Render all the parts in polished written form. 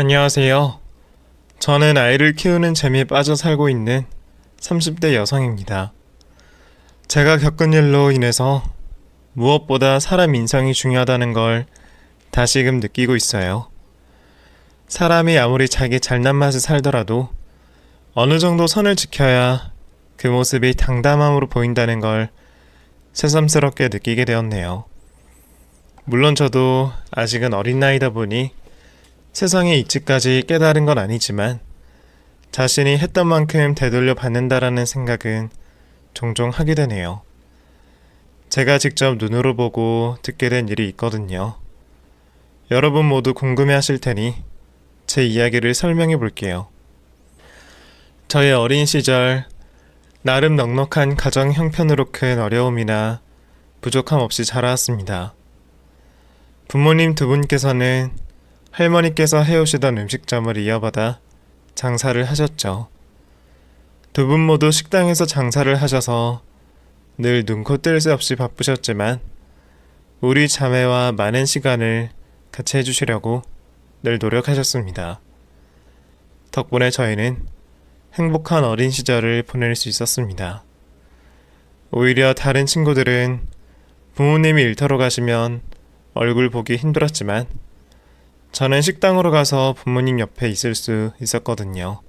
안녕하세요. 저는 아이를 키우는 재미에 빠져 살고 있는 30대 여성입니다. 제가 겪은 일로 인해서 무엇보다 사람 인성이 중요하다는 걸 다시금 느끼고 있어요. 사람이 아무리 자기 잘난 맛을 살더라도 어느 정도 선을 지켜야 그 모습이 당담함으로 보인다는 걸 새삼스럽게 느끼게 되었네요. 물론 저도 아직은 어린 나이다 보니 세상의 이치까지 깨달은 건 아니지만 자신이 했던 만큼 되돌려 받는다라는 생각은 종종 하게 되네요. 제가 직접 눈으로 보고 듣게 된 일이 있거든요. 여러분 모두 궁금해 하실 테니 제 이야기를 설명해 볼게요. 저의 어린 시절 나름 넉넉한 가정 형편으로 큰 어려움이나 부족함 없이 자라왔습니다. 부모님 두 분께서는 할머니께서 해오시던 음식점을 이어받아 장사를 하셨죠. 두 분 모두 식당에서 장사를 하셔서 늘 눈코 뜰 새 없이 바쁘셨지만 우리 자매와 많은 시간을 같이 해주시려고 늘 노력하셨습니다. 덕분에 저희는 행복한 어린 시절을 보낼 수 있었습니다. 오히려 다른 친구들은 부모님이 일터로 가시면 얼굴 보기 힘들었지만 저는 식당으로 가서 부모님 옆에 있을 수 있었거든요.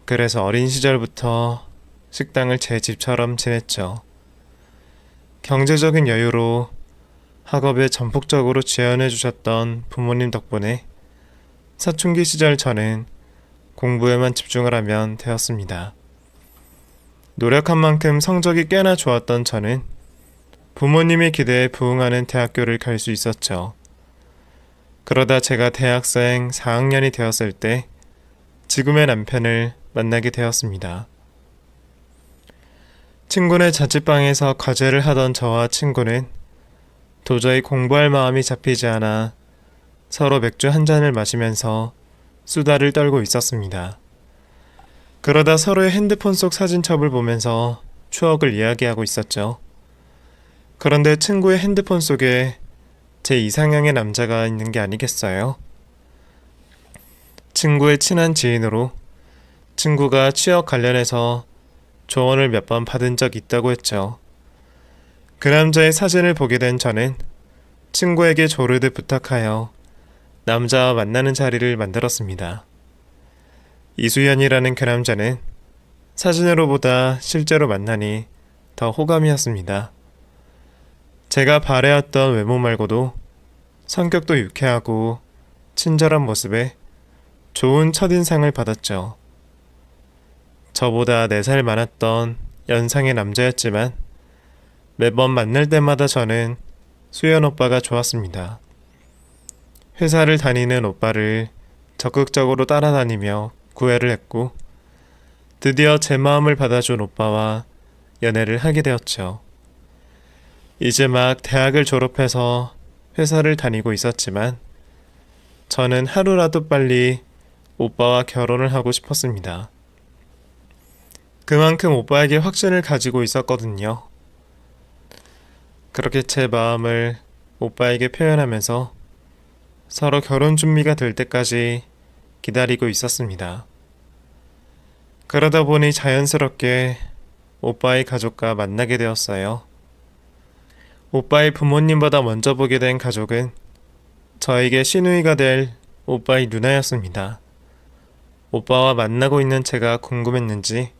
그래서 어린 시절부터 식당을 제 집처럼 지냈죠. 경제적인 여유로 학업에 전폭적으로 지원해 주셨던 부모님 덕분에 사춘기 시절 저는 공부에만 집중을 하면 되었습니다. 노력한 만큼 성적이 꽤나 좋았던 저는 부모님의 기대에 부응하는 대학교를 갈 수 있었죠. 그러다 제가 대학생 4학년이 되었을 때 지금의 남편을 만나게 되었습니다. 친구네 자취방에서 과제를 하던 저와 친구는 도저히 공부할 마음이 잡히지 않아 서로 맥주 한 잔을 마시면서 수다를 떨고 있었습니다. 그러다 서로의 핸드폰 속 사진첩을 보면서 추억을 이야기하고 있었죠. 그런데 친구의 핸드폰 속에 제 이상형의 남자가 있는 게 아니겠어요? 친구의 친한 지인으로 친구가 취업 관련해서 조언을 몇 번 받은 적 있다고 했죠. 그 남자의 사진을 보게 된 저는 친구에게 조르듯 부탁하여 남자와 만나는 자리를 만들었습니다. 이수연이라는 그 남자는 사진으로보다 실제로 만나니 더 호감이었습니다. 제가 바래왔던 외모 말고도 성격도 유쾌하고 친절한 모습에 좋은 첫인상을 받았죠. 저보다 4살 많았던 연상의 남자였지만 매번 만날 때마다 저는 수연 오빠가 좋았습니다. 회사를 다니는 오빠를 적극적으로 따라다니며 구애를 했고 드디어 제 마음을 받아준 오빠와 연애를 하게 되었죠. 이제 막 대학을 졸업해서 회사를 다니고 있었지만 저는 하루라도 빨리 오빠와 결혼을 하고 싶었습니다. 그만큼 오빠에게 확신을 가지고 있었거든요. 그렇게 제 마음을 오빠에게 표현하면서 서로 결혼 준비가 될 때까지 기다리고 있었습니다. 그러다 보니 자연스럽게 오빠의 가족과 만나게 되었어요. 오빠의 부모님보다 먼저 보게 된 가족은 저에게 시누이가 될 오빠의 누나였습니다. 오빠와 만나고 있는 제가 궁금했는지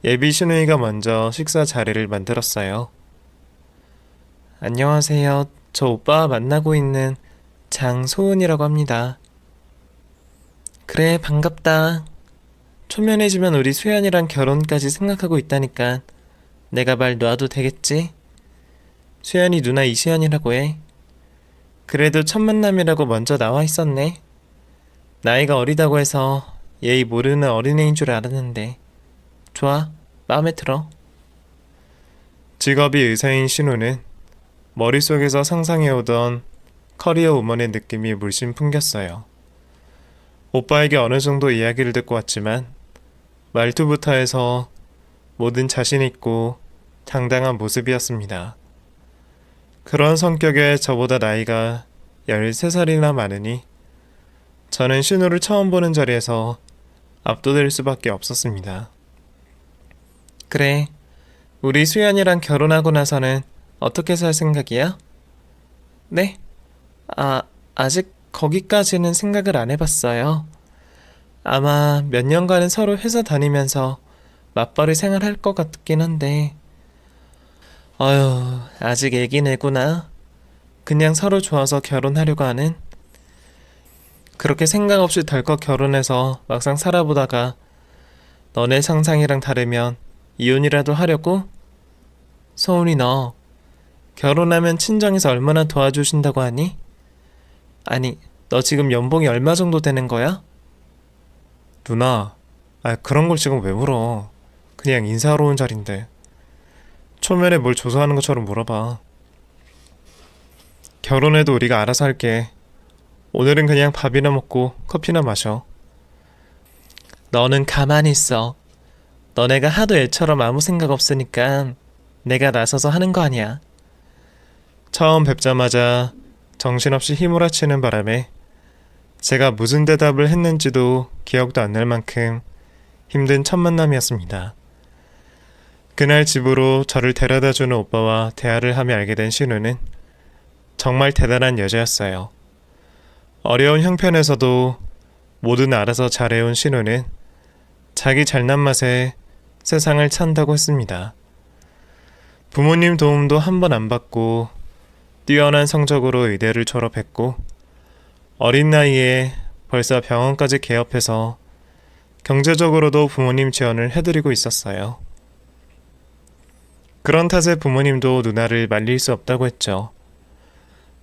예비 시누이가 먼저 식사 자리를 만들었어요. 안녕하세요. 저 오빠와 만나고 있는 장소은이라고 합니다. 그래, 반갑다. 초면해지면 우리 수연이랑 결혼까지 생각하고 있다니까 내가 말 놔도 되겠지? 수연이 누나 이수연이라고 해. 그래도 첫 만남이라고 먼저 나와 있었네. 나이가 어리다고 해서 예의 모르는 어린애인 줄 알았는데 좋아, 마음에 들어. 직업이 의사인 신우는 머릿속에서 상상해오던 커리어 우먼의 느낌이 물씬 풍겼어요. 오빠에게 어느 정도 이야기를 듣고 왔지만 말투부터 해서 모든 자신 있고 당당한 모습이었습니다. 그런 성격의 저보다 나이가 13살이나 많으니 저는 신우를 처음 보는 자리에서 압도될 수밖에 없었습니다. 그래, 우리 수연이랑 결혼하고 나서는 어떻게 살 생각이야? 네? 아직 거기까지는 생각을 안 해봤어요. 아마 몇 년간은 서로 회사 다니면서 맞벌이 생활할 것 같긴 한데, 아직 애긴 애구나. 그냥 서로 좋아서 결혼하려고 하는? 그렇게 생각 없이 덜컥 결혼해서 막상 살아보다가 너네 상상이랑 다르면 이혼이라도 하려고? 서운이 너 결혼하면 친정에서 얼마나 도와주신다고 하니? 아니, 너 지금 연봉이 얼마 정도 되는 거야? 누나, 그런 걸 지금 왜 물어? 그냥 인사하러 온 자리인데. 초면에 뭘 조사하는 것처럼 물어봐. 결혼해도 우리가 알아서 할게. 오늘은 그냥 밥이나 먹고 커피나 마셔. 너는 가만히 있어. 너네가 하도 애처럼 아무 생각 없으니까 내가 나서서 하는 거 아니야. 처음 뵙자마자 정신없이 휘몰아치는 바람에 제가 무슨 대답을 했는지도 기억도 안 날 만큼 힘든 첫 만남이었습니다. 그날 집으로 저를 데려다주는 오빠와 대화를 하며 알게 된 신우는 정말 대단한 여자였어요. 어려운 형편에서도 뭐든 알아서 잘해온 신우는 자기 잘난 맛에 세상을 찬다고 했습니다. 부모님 도움도 한 번 안 받고 뛰어난 성적으로 의대를 졸업했고 어린 나이에 벌써 병원까지 개업해서 경제적으로도 부모님 지원을 해드리고 있었어요. 그런 탓에 부모님도 누나를 말릴 수 없다고 했죠.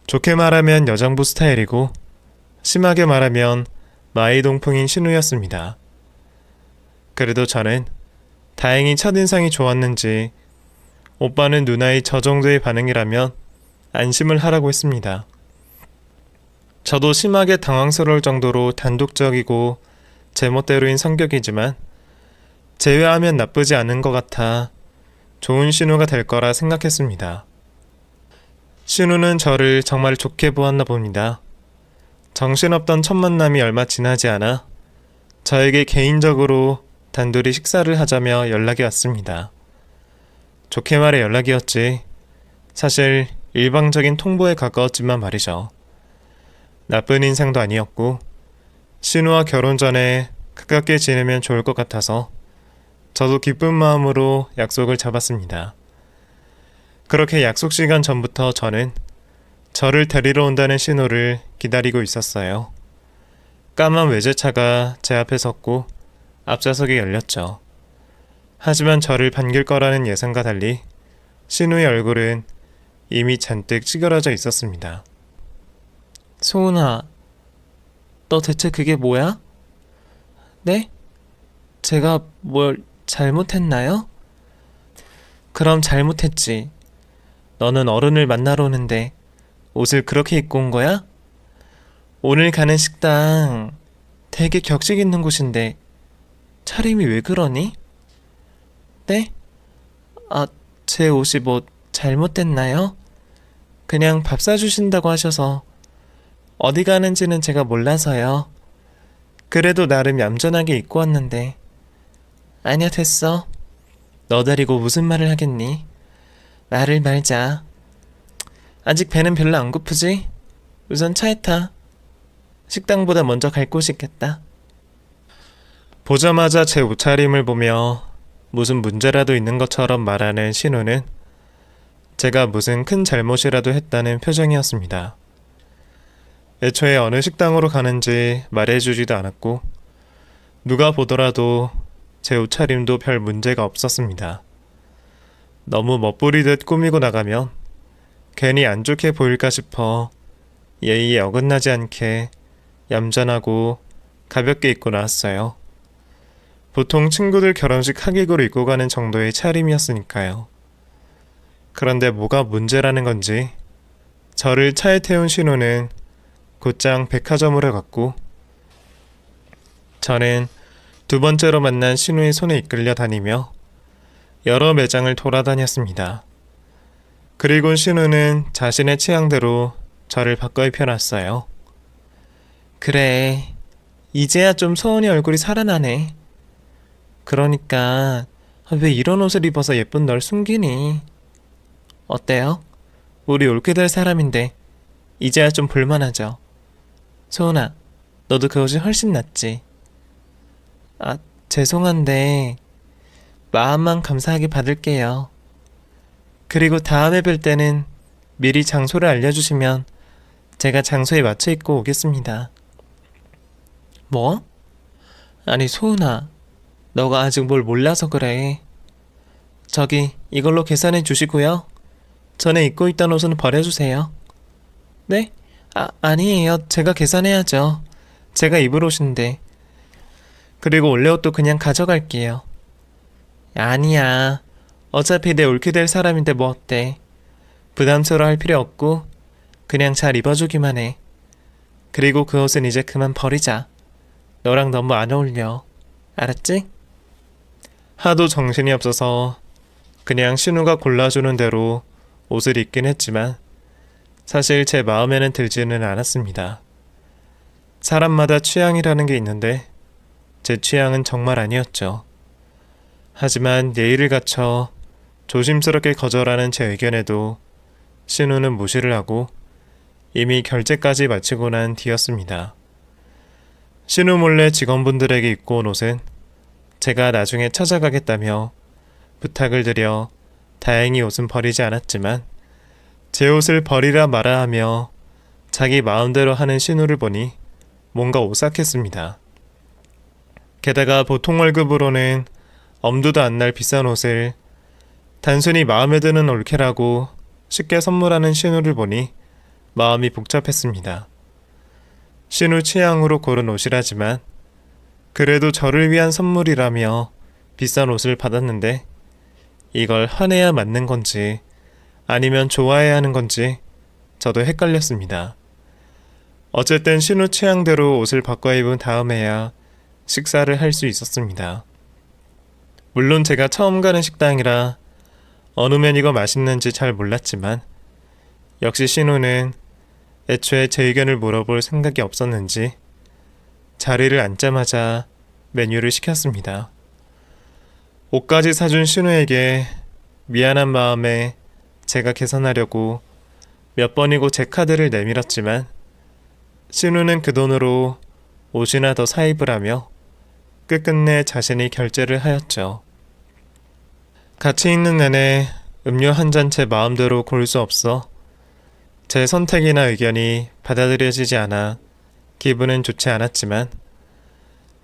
좋게 말하면 여장부 스타일이고 심하게 말하면 마이동풍인 신우였습니다. 그래도 저는 다행히 첫인상이 좋았는지 오빠는 누나의 저 정도의 반응이라면 안심을 하라고 했습니다. 저도 심하게 당황스러울 정도로 단독적이고 제멋대로인 성격이지만 제외하면 나쁘지 않은 것 같아 좋은 신우가 될 거라 생각했습니다. 신우는 저를 정말 좋게 보았나 봅니다. 정신없던 첫 만남이 얼마 지나지 않아 저에게 개인적으로 단둘이 식사를 하자며 연락이 왔습니다. 좋게 말해 연락이었지. 사실 일방적인 통보에 가까웠지만 말이죠. 나쁜 인상도 아니었고 신우와 결혼 전에 가깝게 지내면 좋을 것 같아서 저도 기쁜 마음으로 약속을 잡았습니다. 그렇게 약속 시간 전부터 저는 저를 데리러 온다는 신호를 기다리고 있었어요. 까만 외제차가 제 앞에 섰고 앞좌석이 열렸죠. 하지만 저를 반길 거라는 예상과 달리 신우의 얼굴은 이미 잔뜩 찌그러져 있었습니다. 소은아, 너 대체 그게 뭐야? 네? 제가 뭘 잘못했나요? 그럼 잘못했지. 너는 어른을 만나러 오는데 옷을 그렇게 입고 온 거야? 오늘 가는 식당 되게 격식 있는 곳인데 차림이 왜 그러니? 네? 제 옷이 뭐 잘못됐나요? 그냥 밥 사주신다고 하셔서 어디 가는지는 제가 몰라서요. 그래도 나름 얌전하게 입고 왔는데. 아니야, 됐어. 너 데리고 무슨 말을 하겠니? 말을 말자. 아직 배는 별로 안 고프지? 우선 차에 타. 식당보다 먼저 갈 곳이 있겠다. 보자마자 제 옷차림을 보며 무슨 문제라도 있는 것처럼 말하는 신우는 제가 무슨 큰 잘못이라도 했다는 표정이었습니다. 애초에 어느 식당으로 가는지 말해주지도 않았고 누가 보더라도 제 옷차림도 별 문제가 없었습니다. 너무 멋부리듯 꾸미고 나가면 괜히 안 좋게 보일까 싶어 예의에 어긋나지 않게 얌전하고 가볍게 입고 나왔어요. 보통 친구들 결혼식 하객으로 입고 가는 정도의 차림이었으니까요. 그런데 뭐가 문제라는 건지 저를 차에 태운 신우는 곧장 백화점으로 갔고 저는 두 번째로 만난 신우의 손에 이끌려 다니며 여러 매장을 돌아다녔습니다. 그리고 신우는 자신의 취향대로 저를 바꿔 입혀놨어요. 그래, 이제야 좀 소은이 얼굴이 살아나네. 그러니까 왜 이런 옷을 입어서 예쁜 널 숨기니? 어때요? 우리 옳게 될 사람인데 이제야 좀 볼만하죠. 소은아, 너도 그 옷이 훨씬 낫지. 아, 죄송한데 마음만 감사하게 받을게요. 그리고 다음에 뵐 때는 미리 장소를 알려주시면 제가 장소에 맞춰 입고 오겠습니다. 뭐? 아니 소은아, 너가 아직 뭘 몰라서 그래. 저기 이걸로 계산해 주시고요. 전에 입고 있던 옷은 버려주세요. 네? 아니에요. 제가 계산해야죠. 제가 입을 옷인데. 그리고 원래 옷도 그냥 가져갈게요. 아니야. 어차피 내 옳게 될 사람인데 뭐 어때. 부담스러워 할 필요 없고 그냥 잘 입어주기만 해. 그리고 그 옷은 이제 그만 버리자. 너랑 너무 안 어울려. 알았지? 하도 정신이 없어서 그냥 신우가 골라주는 대로 옷을 입긴 했지만 사실 제 마음에는 들지는 않았습니다. 사람마다 취향이라는 게 있는데 제 취향은 정말 아니었죠. 하지만 예의를 갖춰 조심스럽게 거절하는 제 의견에도 신우는 무시를 하고 이미 결제까지 마치고 난 뒤였습니다. 신우 몰래 직원분들에게 입고 온 옷은 제가 나중에 찾아가겠다며 부탁을 드려 다행히 옷은 버리지 않았지만 제 옷을 버리라 마라 하며 자기 마음대로 하는 신우를 보니 뭔가 오싹했습니다. 게다가 보통 월급으로는 엄두도 안 날 비싼 옷을 단순히 마음에 드는 올케라고 쉽게 선물하는 신우를 보니 마음이 복잡했습니다. 신우 취향으로 고른 옷이라지만 그래도 저를 위한 선물이라며 비싼 옷을 받았는데 이걸 화내야 맞는 건지 아니면 좋아해야 하는 건지 저도 헷갈렸습니다. 어쨌든 신우 취향대로 옷을 바꿔 입은 다음에야 식사를 할 수 있었습니다. 물론 제가 처음 가는 식당이라 어느 메뉴가 맛있는지 잘 몰랐지만 역시 신우는 애초에 제 의견을 물어볼 생각이 없었는지 자리를 앉자마자 메뉴를 시켰습니다. 옷까지 사준 신우에게 미안한 마음에 제가 계산하려고 몇 번이고 제 카드를 내밀었지만 신우는 그 돈으로 옷이나 더 사입을 하며 끝끝내 자신이 결제를 하였죠. 같이 있는 내내 음료 한 잔 제 마음대로 고를 수 없어 제 선택이나 의견이 받아들여지지 않아 기분은 좋지 않았지만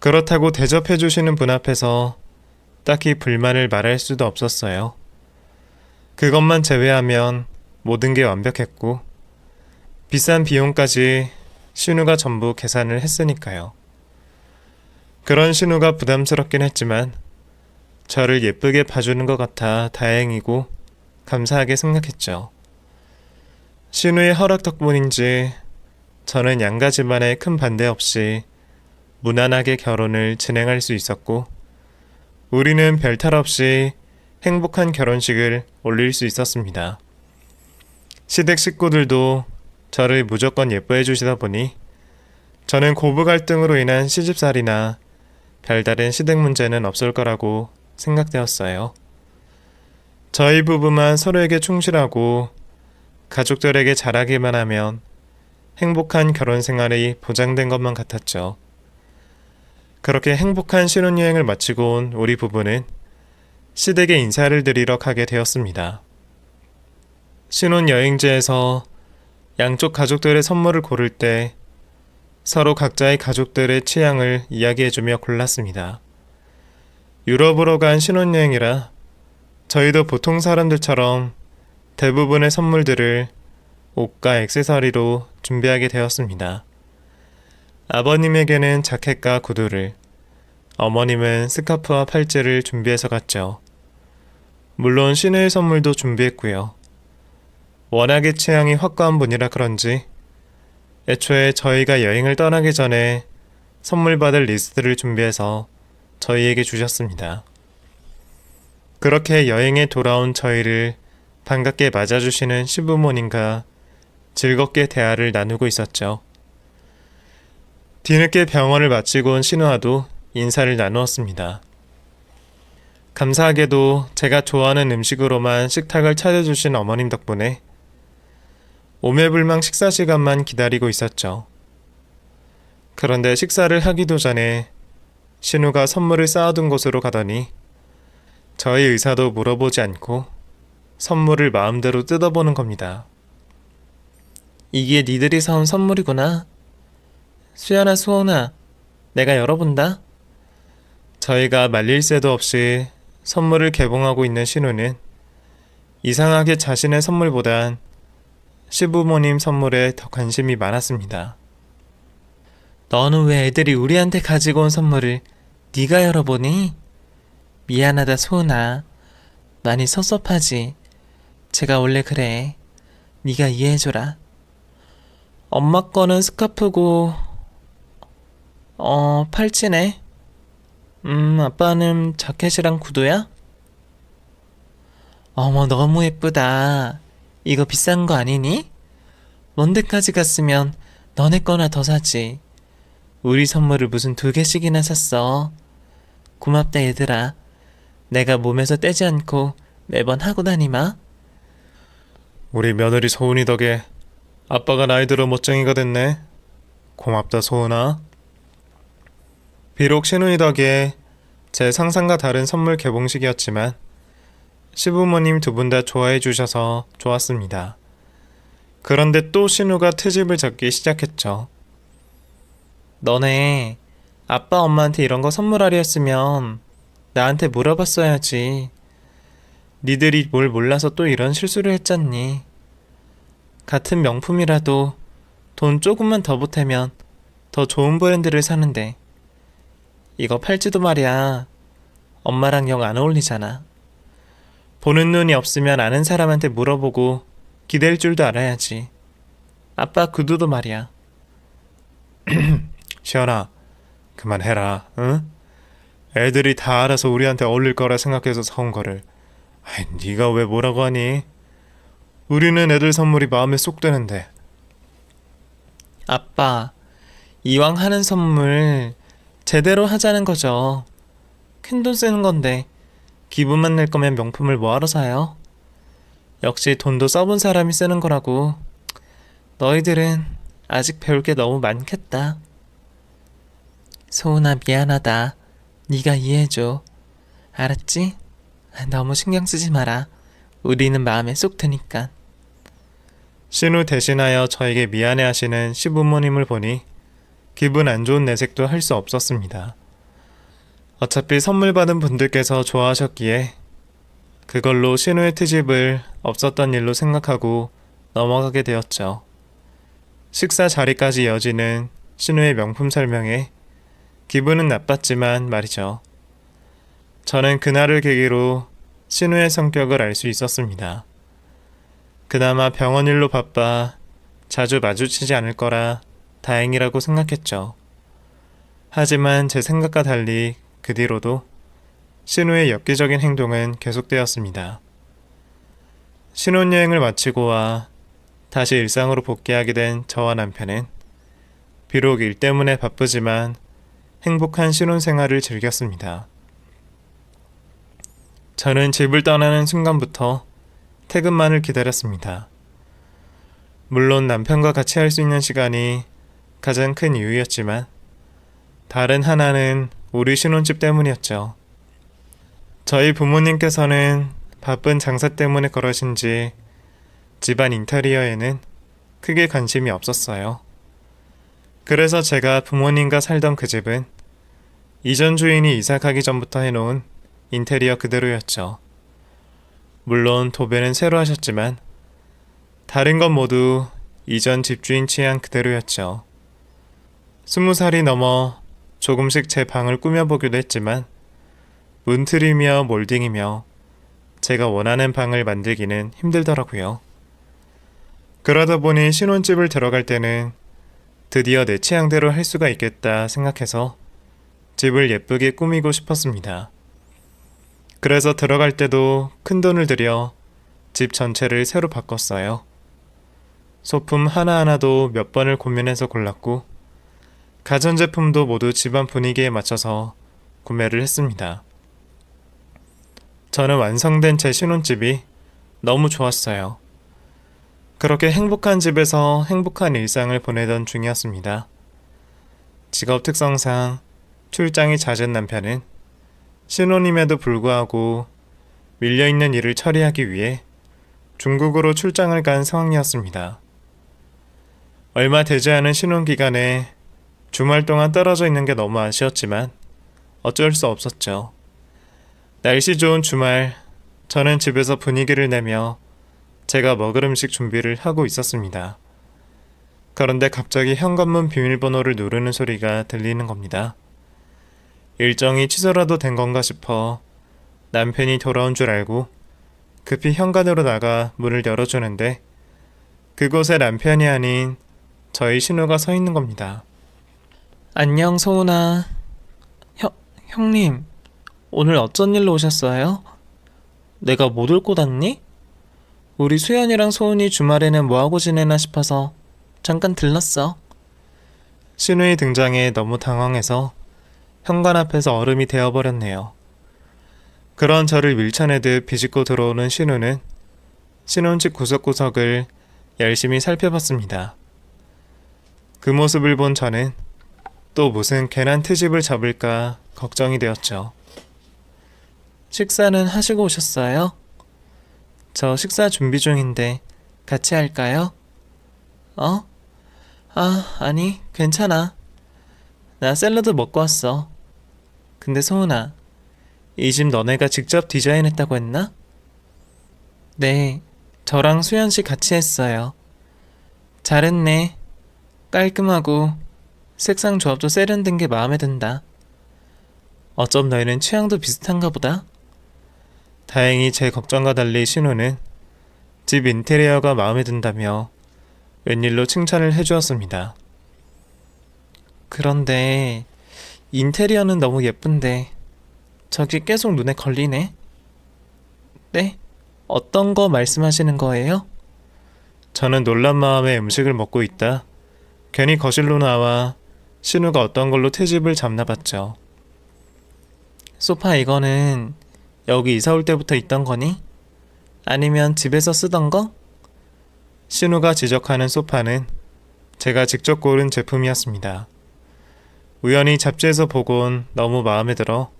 그렇다고 대접해 주시는 분 앞에서 딱히 불만을 말할 수도 없었어요. 그것만 제외하면 모든 게 완벽했고 비싼 비용까지 신우가 전부 계산을 했으니까요. 그런 신우가 부담스럽긴 했지만 저를 예쁘게 봐주는 것 같아 다행이고 감사하게 생각했죠. 신우의 허락 덕분인지 저는 양가 집안의 큰 반대 없이 무난하게 결혼을 진행할 수 있었고 우리는 별탈 없이 행복한 결혼식을 올릴 수 있었습니다. 시댁 식구들도 저를 무조건 예뻐해 주시다 보니 저는 고부 갈등으로 인한 시집살이나 별다른 시댁 문제는 없을 거라고 생각되었어요. 저희 부부만 서로에게 충실하고 가족들에게 잘하기만 하면 행복한 결혼 생활이 보장된 것만 같았죠. 그렇게 행복한 신혼여행을 마치고 온 우리 부부는 시댁에 인사를 드리러 가게 되었습니다. 신혼여행지에서 양쪽 가족들의 선물을 고를 때 서로 각자의 가족들의 취향을 이야기해주며 골랐습니다. 유럽으로 간 신혼여행이라 저희도 보통 사람들처럼 대부분의 선물들을 옷과 액세서리로 준비하게 되었습니다. 아버님에게는 자켓과 구두를, 어머님은 스카프와 팔찌를 준비해서 갔죠. 물론 신우의 선물도 준비했고요. 워낙에 취향이 확고한 분이라 그런지 애초에 저희가 여행을 떠나기 전에 선물 받을 리스트를 준비해서 저희에게 주셨습니다. 그렇게 여행에 돌아온 저희를 반갑게 맞아주시는 시부모님과 즐겁게 대화를 나누고 있었죠. 뒤늦게 병원을 마치고 온 신우와도 인사를 나누었습니다. 감사하게도 제가 좋아하는 음식으로만 식탁을 차려주신 어머님 덕분에 오매불망 식사 시간만 기다리고 있었죠. 그런데 식사를 하기도 전에 신우가 선물을 쌓아둔 곳으로 가더니 저희 의사도 물어보지 않고 선물을 마음대로 뜯어보는 겁니다. 이게 니들이 사온 선물이구나. 수연아, 수원아, 내가 열어본다. 저희가 말릴 새도 없이 선물을 개봉하고 있는 신우는 이상하게 자신의 선물보단 시부모님 선물에 더 관심이 많았습니다. 너는 왜 애들이 우리한테 가지고 온 선물을 네가 열어보니? 미안하다, 수은아. 많이 섭섭하지. 제가 원래 그래. 네가 이해해줘라. 엄마 거는 스카프고 팔찌네. 아빠는 자켓이랑 구두야? 어머, 너무 예쁘다. 이거 비싼 거 아니니? 먼 데까지 갔으면 너네 거나 더 사지. 우리 선물을 무슨 2개씩이나 샀어. 고맙다, 얘들아. 내가 몸에서 떼지 않고 매번 하고 다니마. 우리 며느리 소은이 덕에 아빠가 나이 들어 멋쟁이가 됐네. 고맙다, 소은아. 비록 신우이 덕에 제 상상과 다른 선물 개봉식이었지만 시부모님 2분 다 좋아해 주셔서 좋았습니다. 그런데 또 신우가 트집을 잡기 시작했죠. 너네 아빠 엄마한테 이런 거 선물하려 했으면 나한테 물어봤어야지. 니들이 뭘 몰라서 또 이런 실수를 했잖니. 같은 명품이라도 돈 조금만 더 보태면 더 좋은 브랜드를 사는데 이거 팔찌도 말이야. 엄마랑 영 안 어울리잖아. 보는 눈이 없으면 아는 사람한테 물어보고 기댈 줄도 알아야지. 아빠 구두도 말이야. 시연아, 그만해라, 응? 애들이 다 알아서 우리한테 어울릴 거라 생각해서 사온 거를. 아이, 네가 왜 뭐라고 하니? 우리는 애들 선물이 마음에 쏙 드는데. 아빠, 이왕 하는 선물 제대로 하자는 거죠. 큰돈 쓰는 건데 기분만 낼 거면 명품을 뭐하러 사요? 역시 돈도 써본 사람이 쓰는 거라고. 너희들은 아직 배울 게 너무 많겠다. 소은아, 미안하다. 네가 이해해줘. 알았지? 너무 신경 쓰지 마라. 우리는 마음에 쏙 드니까. 신우 대신하여 저에게 미안해하시는 시부모님을 보니 기분 안 좋은 내색도 할 수 없었습니다. 어차피 선물 받은 분들께서 좋아하셨기에 그걸로 신우의 트집을 없었던 일로 생각하고 넘어가게 되었죠. 식사 자리까지 이어지는 신우의 명품 설명에 기분은 나빴지만 말이죠. 저는 그날을 계기로 신우의 성격을 알 수 있었습니다. 그나마 병원 일로 바빠 자주 마주치지 않을 거라 다행이라고 생각했죠. 하지만 제 생각과 달리 그 뒤로도 신우의 엽기적인 행동은 계속되었습니다. 신혼여행을 마치고 와 다시 일상으로 복귀하게 된 저와 남편은 비록 일 때문에 바쁘지만 행복한 신혼생활을 즐겼습니다. 저는 집을 떠나는 순간부터 퇴근만을 기다렸습니다. 물론 남편과 같이 할 수 있는 시간이 가장 큰 이유였지만 다른 하나는 우리 신혼집 때문이었죠. 저희 부모님께서는 바쁜 장사 때문에 그러신지 집안 인테리어에는 크게 관심이 없었어요. 그래서 제가 부모님과 살던 그 집은 이전 주인이 이사 가기 전부터 해놓은 인테리어 그대로였죠. 물론 도배는 새로 하셨지만 다른 건 모두 이전 집주인 취향 그대로였죠. 20살이 넘어 조금씩 제 방을 꾸며보기도 했지만 문틀이며 몰딩이며 제가 원하는 방을 만들기는 힘들더라고요. 그러다 보니 신혼집을 들어갈 때는 드디어 내 취향대로 할 수가 있겠다 생각해서 집을 예쁘게 꾸미고 싶었습니다. 그래서 들어갈 때도 큰 돈을 들여 집 전체를 새로 바꿨어요. 소품 하나하나도 몇 번을 고민해서 골랐고 가전제품도 모두 집안 분위기에 맞춰서 구매를 했습니다. 저는 완성된 제 신혼집이 너무 좋았어요. 그렇게 행복한 집에서 행복한 일상을 보내던 중이었습니다. 직업 특성상 출장이 잦은 남편은 신혼임에도 불구하고 밀려있는 일을 처리하기 위해 중국으로 출장을 간 상황이었습니다. 얼마 되지 않은 신혼 기간에 주말 동안 떨어져 있는 게 너무 아쉬웠지만 어쩔 수 없었죠. 날씨 좋은 주말, 저는 집에서 분위기를 내며 제가 먹을 음식 준비를 하고 있었습니다. 그런데 갑자기 현관문 비밀번호를 누르는 소리가 들리는 겁니다. 일정이 취소라도 된 건가 싶어 남편이 돌아온 줄 알고 급히 현관으로 나가 문을 열어주는데 그곳에 남편이 아닌 저희 신우가 서 있는 겁니다. 안녕, 소은아. 형님, 오늘 어쩐 일로 오셨어요? 내가 못 올 곳 왔니? 우리 수연이랑 소은이 주말에는 뭐하고 지내나 싶어서 잠깐 들렀어. 신우의 등장에 너무 당황해서 현관 앞에서 얼음이 되어버렸네요. 그런 저를 밀쳐내듯 비집고 들어오는 신우는 신혼집 구석구석을 열심히 살펴봤습니다. 그 모습을 본 저는 또 무슨 괜한 트집을 잡을까 걱정이 되었죠. 식사는 하시고 오셨어요? 저 식사 준비 중인데 같이 할까요? 아니, 괜찮아. 나 샐러드 먹고 왔어. 근데 소은아, 이 집 너네가 직접 디자인했다고 했나? 네, 저랑 수연 씨 같이 했어요. 잘했네. 깔끔하고 색상 조합도 세련된 게 마음에 든다. 어쩜 너희는 취향도 비슷한가 보다. 다행히 제 걱정과 달리 신우는 집 인테리어가 마음에 든다며 웬일로 칭찬을 해주었습니다. 그런데 인테리어는 너무 예쁜데 저기 계속 눈에 걸리네. 네? 어떤 거 말씀하시는 거예요? 저는 놀란 마음에 음식을 먹고 있다 괜히 거실로 나와 신우가 어떤 걸로 트집을 잡나 봤죠. 소파 이거는 여기 이사 올 때부터 있던 거니? 아니면 집에서 쓰던 거? 신우가 지적하는 소파는 제가 직접 고른 제품이었습니다. 우연히 잡지에서 보곤 너무 마음에 들어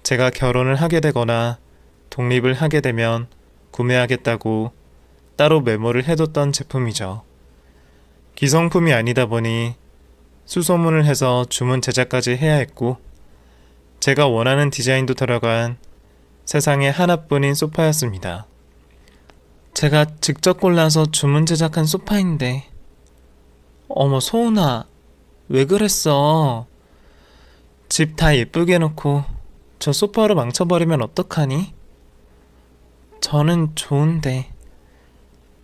제가 결혼을 하게 되거나 독립을 하게 되면 구매하겠다고 따로 메모를 해뒀던 제품이죠. 기성품이 아니다 보니 수소문을 해서 주문 제작까지 해야 했고 제가 원하는 디자인도 들어간 세상에 하나뿐인 소파였습니다. 제가 직접 골라서 주문 제작한 소파인데 어머 소은아, 왜 그랬어? 집 다 예쁘게 해놓고 저 소파로 망쳐버리면 어떡하니? 저는 좋은데.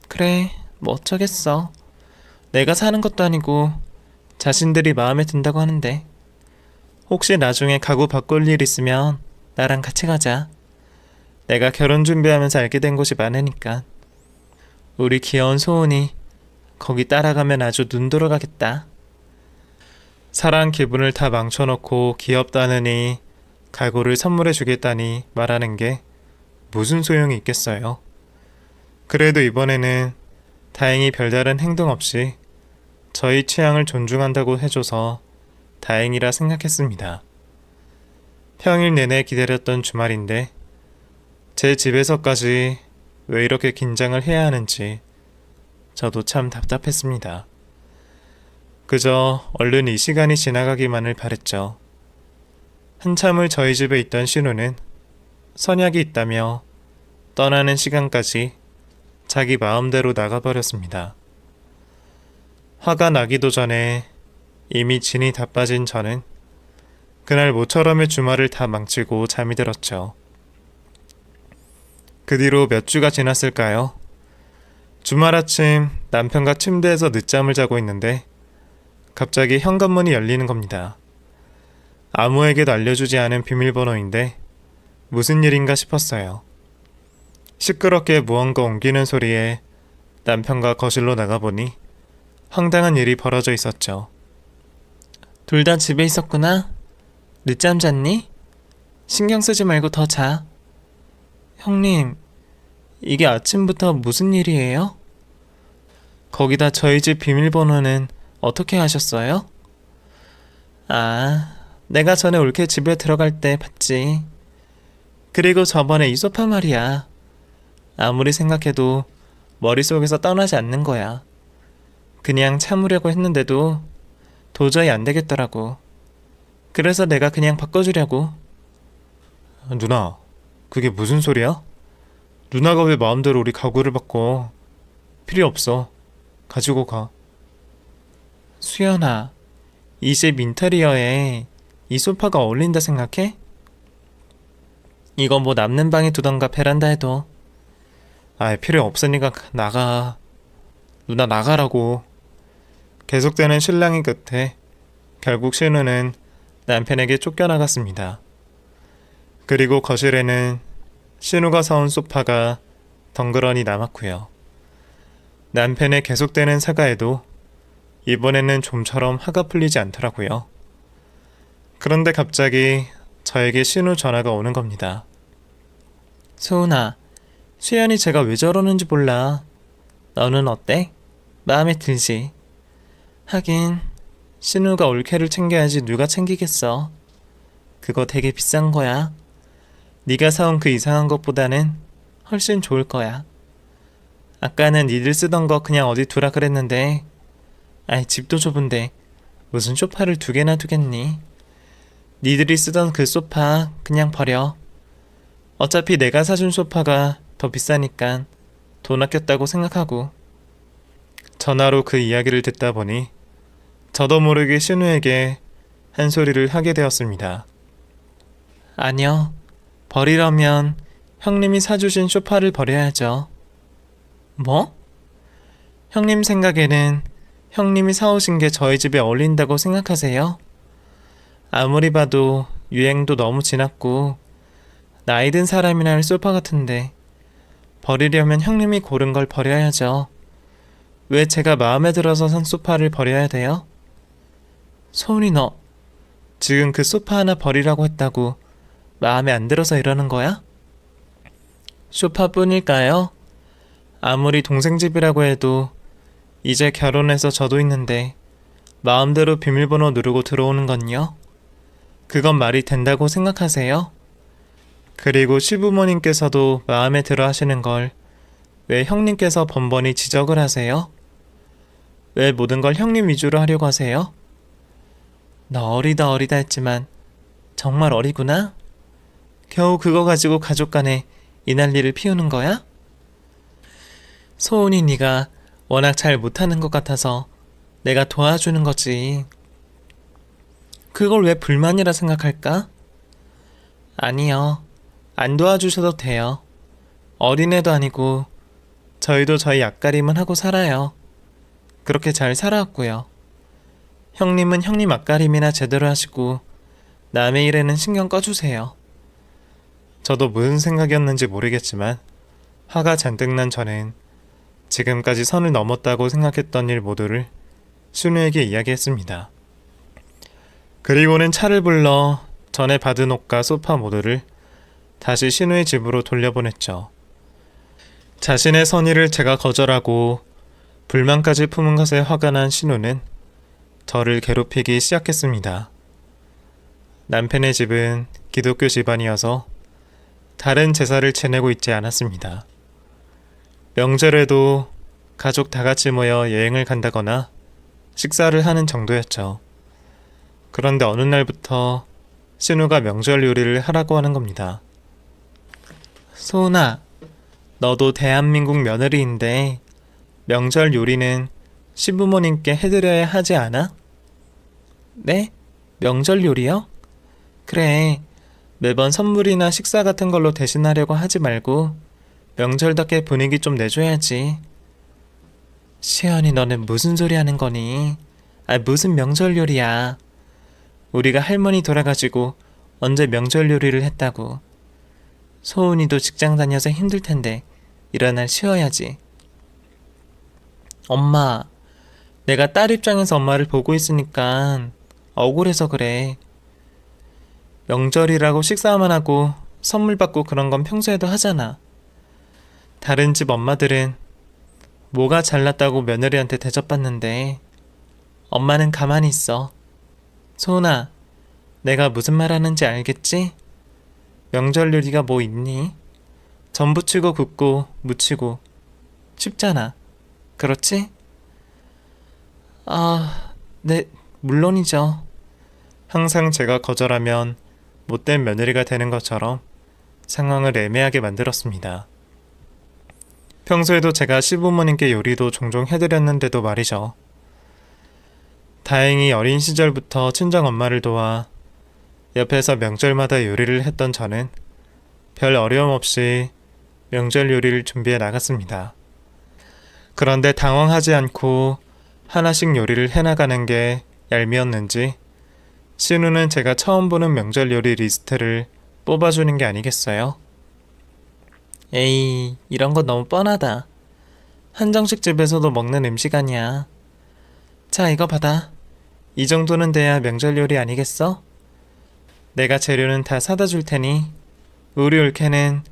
그래, 뭐 어쩌겠어. 내가 사는 것도 아니고 자신들이 마음에 든다고 하는데 혹시 나중에 가구 바꿀 일 있으면 나랑 같이 가자. 내가 결혼 준비하면서 알게 된 곳이 많으니까. 우리 귀여운 소은이 거기 따라가면 아주 눈 돌아가겠다. 사랑 기분을 다 망쳐놓고 귀엽다느니 가구를 선물해 주겠다니 말하는 게 무슨 소용이 있겠어요. 그래도 이번에는 다행히 별다른 행동 없이 저희 취향을 존중한다고 해줘서 다행이라 생각했습니다. 평일 내내 기다렸던 주말인데 제 집에서까지 왜 이렇게 긴장을 해야 하는지 저도 참 답답했습니다. 그저 얼른 이 시간이 지나가기만을 바랬죠. 한참을 저희 집에 있던 신우는 선약이 있다며 떠나는 시간까지 자기 마음대로 나가버렸습니다. 화가 나기도 전에 이미 진이 다 빠진 저는 그날 모처럼의 주말을 다 망치고 잠이 들었죠. 그 뒤로 몇 주가 지났을까요? 주말 아침 남편과 침대에서 늦잠을 자고 있는데 갑자기 현관문이 열리는 겁니다. 아무에게도 알려주지 않은 비밀번호인데 무슨 일인가 싶었어요. 시끄럽게 무언가 옮기는 소리에 남편과 거실로 나가보니 황당한 일이 벌어져 있었죠. 둘 다 집에 있었구나. 늦잠 잤니? 신경 쓰지 말고 더 자. 형님, 이게 아침부터 무슨 일이에요? 거기다 저희 집 비밀번호는 어떻게 하셨어요? 아, 내가 전에 올케 집에 들어갈 때 봤지. 그리고 저번에 이 소파 말이야. 아무리 생각해도 머릿속에서 떠나지 않는 거야. 그냥 참으려고 했는데도 도저히 안 되겠더라고. 그래서 내가 그냥 바꿔주려고. 누나, 그게 무슨 소리야? 누나가 왜 마음대로 우리 가구를 바꿔? 필요 없어. 가지고 가. 수연아, 이 집 인테리어에 이 소파가 어울린다 생각해? 이거 뭐 남는 방에 두던가 베란다에 둬. 아이, 필요 없으니까 나가. 누나 나가라고. 계속되는 실랑이 끝에 결국 신우는 남편에게 쫓겨나갔습니다. 그리고 거실에는 신우가 사온 소파가 덩그러니 남았고요. 남편의 계속되는 사과에도 이번에는 좀처럼 화가 풀리지 않더라고요. 그런데 갑자기 저에게 신우 전화가 오는 겁니다. 소은아, 수연이 제가 왜 저러는지 몰라. 너는 어때? 마음에 들지? 하긴 신우가 올케를 챙겨야지 누가 챙기겠어. 그거 되게 비싼 거야. 네가 사온 그 이상한 것보다는 훨씬 좋을 거야. 아까는 니들 쓰던 거 그냥 어디 두라 그랬는데, 아이, 집도 좁은데 무슨 소파를 2개나 두겠니? 니들이 쓰던 그 소파 그냥 버려. 어차피 내가 사준 소파가 더 비싸니까 돈 아꼈다고 생각하고. 전화로 그 이야기를 듣다 보니 저도 모르게 신우에게 한 소리를 하게 되었습니다. 아니요. 버리려면 형님이 사주신 소파를 버려야죠. 뭐? 형님 생각에는 형님이 사오신 게 저희 집에 어울린다고 생각하세요? 아무리 봐도 유행도 너무 지났고 나이 든 사람이나 할 소파 같은데 버리려면 형님이 고른 걸 버려야죠. 왜 제가 마음에 들어서 산 소파를 버려야 돼요? 소은이, 너 지금 그 소파 하나 버리라고 했다고 마음에 안 들어서 이러는 거야? 소파뿐일까요? 아무리 동생 집이라고 해도 이제 결혼해서 저도 있는데 마음대로 비밀번호 누르고 들어오는 건요? 그건 말이 된다고 생각하세요? 그리고 시부모님께서도 마음에 들어 하시는 걸 왜 형님께서 번번이 지적을 하세요? 왜 모든 걸 형님 위주로 하려고 하세요? 너 어리다 어리다 했지만 정말 어리구나? 겨우 그거 가지고 가족 간에 이 난리를 피우는 거야? 소은이 네가 워낙 잘 못하는 것 같아서 내가 도와주는 거지. 그걸 왜 불만이라 생각할까? 아니요. 안 도와주셔도 돼요. 어린애도 아니고 저희도 저희 앞가림은 하고 살아요. 그렇게 잘 살아왔고요. 형님은 형님 앞가림이나 제대로 하시고 남의 일에는 신경 꺼주세요. 저도 무슨 생각이었는지 모르겠지만 화가 잔뜩 난 저는 지금까지 선을 넘었다고 생각했던 일 모두를 신우에게 이야기했습니다. 그리고는 차를 불러 전에 받은 옷과 소파 모두를 다시 신우의 집으로 돌려보냈죠. 자신의 선의를 제가 거절하고 불만까지 품은 것에 화가 난 신우는 저를 괴롭히기 시작했습니다. 남편의 집은 기독교 집안이어서 다른 제사를 지내고 있지 않았습니다. 명절에도 가족 다 같이 모여 여행을 간다거나 식사를 하는 정도였죠. 그런데 어느 날부터 신우가 명절 요리를 하라고 하는 겁니다. 소은아, 너도 대한민국 며느리인데 명절 요리는 시부모님께 해드려야 하지 않아? 네? 명절 요리요? 그래, 매번 선물이나 식사 같은 걸로 대신하려고 하지 말고 명절답게 분위기 좀 내줘야지. 시연이, 너는 무슨 소리 하는 거니? 무슨 명절 요리야. 우리가 할머니 돌아가지고 언제 명절 요리를 했다고. 소은이도 직장 다녀서 힘들 텐데 이런 날 쉬어야지. 엄마, 내가 딸 입장에서 엄마를 보고 있으니까 억울해서 그래. 명절이라고 식사만 하고 선물 받고 그런 건 평소에도 하잖아. 다른 집 엄마들은 뭐가 잘났다고 며느리한테 대접받는데 엄마는 가만히 있어. 소은아, 내가 무슨 말 하는지 알겠지? 명절 요리가 뭐 있니? 전 부치고 굽고 무치고 쉽잖아. 그렇지? 아, 네, 물론이죠. 항상 제가 거절하면 못된 며느리가 되는 것처럼 상황을 애매하게 만들었습니다. 평소에도 제가 시부모님께 요리도 종종 해드렸는데도 말이죠. 다행히 어린 시절부터 친정엄마를 도와 옆에서 명절마다 요리를 했던 저는 별 어려움 없이 명절 요리를 준비해 나갔습니다. 그런데 당황하지 않고 하나씩 요리를 해나가는 게 얄미웠는지 신우는 제가 처음 보는 명절 요리 리스트를 뽑아주는 게 아니겠어요? 에이, 이런 거 너무 뻔하다. 한정식 집에서도 먹는 음식 아니야. 자, 이거 받아. 이 정도는 돼야 명절 요리 아니겠어? 내가 재료는 다 사다 줄 테니 우리 올케는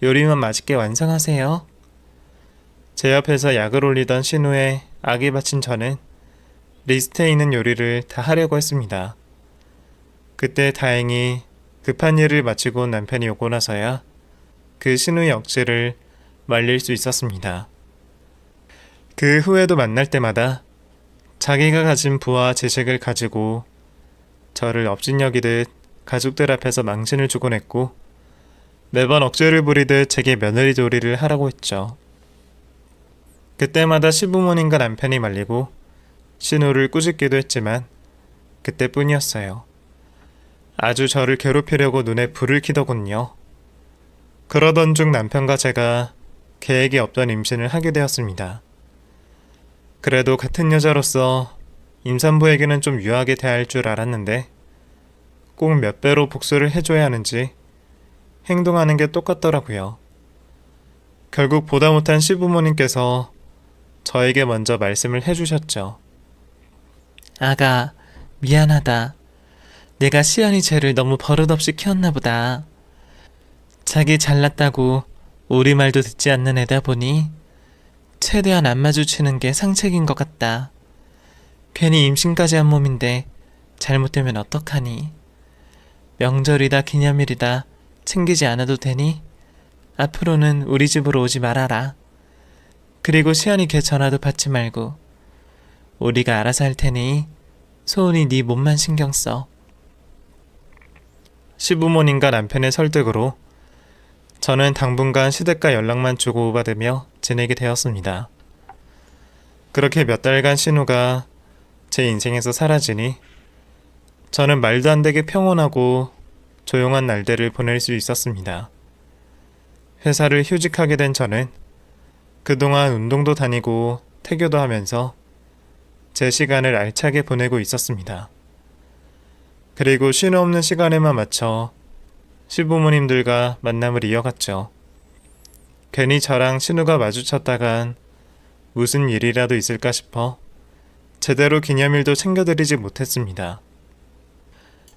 요리만 맛있게 완성하세요. 제 옆에서 약을 올리던 신우의 악이 받친 저는 리스트에 있는 요리를 다 하려고 했습니다. 그때 다행히 급한 일을 마치고 온 남편이 오고 나서야 그 신우의 억지를 말릴 수 있었습니다. 그 후에도 만날 때마다 자기가 가진 부와 지식을 가지고 저를 업신여기듯 가족들 앞에서 망신을 주곤 했고 매번 억지를 부리듯 제게 며느리 도리를 하라고 했죠. 그때마다 시부모님과 남편이 말리고 신우를 꾸짖기도 했지만 그때뿐이었어요. 아주 저를 괴롭히려고 눈에 불을 켜더군요. 그러던 중 남편과 제가 계획이 없던 임신을 하게 되었습니다. 그래도 같은 여자로서 임산부에게는 좀 유하게 대할 줄 알았는데 꼭 몇 배로 복수를 해줘야 하는지 행동하는 게 똑같더라고요. 결국 보다 못한 시부모님께서 저에게 먼저 말씀을 해주셨죠. 아가, 미안하다. 내가 시연이 쟤를 너무 버릇없이 키웠나 보다. 자기 잘났다고 우리 말도 듣지 않는 애다 보니 최대한 안 마주치는 게 상책인 것 같다. 괜히 임신까지 한 몸인데 잘못되면 어떡하니. 명절이다 기념일이다 챙기지 않아도 되니 앞으로는 우리 집으로 오지 말아라. 그리고 시연이 걔 전화도 받지 말고 우리가 알아서 할 테니 소은이 네 몸만 신경 써. 시부모님과 남편의 설득으로 저는 당분간 시댁과 연락만 주고받으며 지내게 되었습니다. 그렇게 몇 달간 신우가 제 인생에서 사라지니 저는 말도 안 되게 평온하고 조용한 날들을 보낼 수 있었습니다. 회사를 휴직하게 된 저는 그동안 운동도 다니고 태교도 하면서 제 시간을 알차게 보내고 있었습니다. 그리고 쉼 없는 시간에만 맞춰 시부모님들과 만남을 이어갔죠. 괜히 저랑 신우가 마주쳤다간 무슨 일이라도 있을까 싶어 제대로 기념일도 챙겨드리지 못했습니다.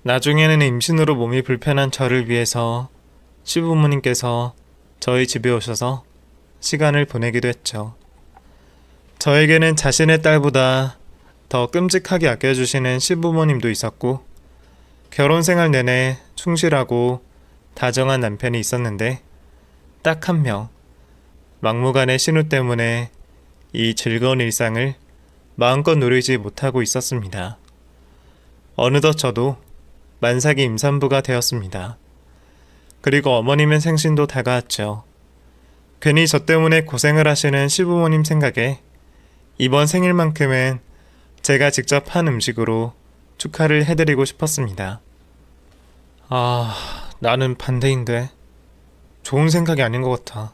나중에는 임신으로 몸이 불편한 저를 위해서 시부모님께서 저희 집에 오셔서 시간을 보내기도 했죠. 저에게는 자신의 딸보다 더 끔찍하게 아껴주시는 시부모님도 있었고 결혼 생활 내내 충실하고 다정한 남편이 있었는데 딱 한 명, 막무가내 신우 때문에 이 즐거운 일상을 마음껏 누리지 못하고 있었습니다. 어느덧 저도 만삭이 임산부가 되었습니다. 그리고 어머님의 생신도 다가왔죠. 괜히 저 때문에 고생을 하시는 시부모님 생각에 이번 생일만큼은 제가 직접 한 음식으로 축하를 해드리고 싶었습니다. 나는 반대인데 좋은 생각이 아닌 것 같아.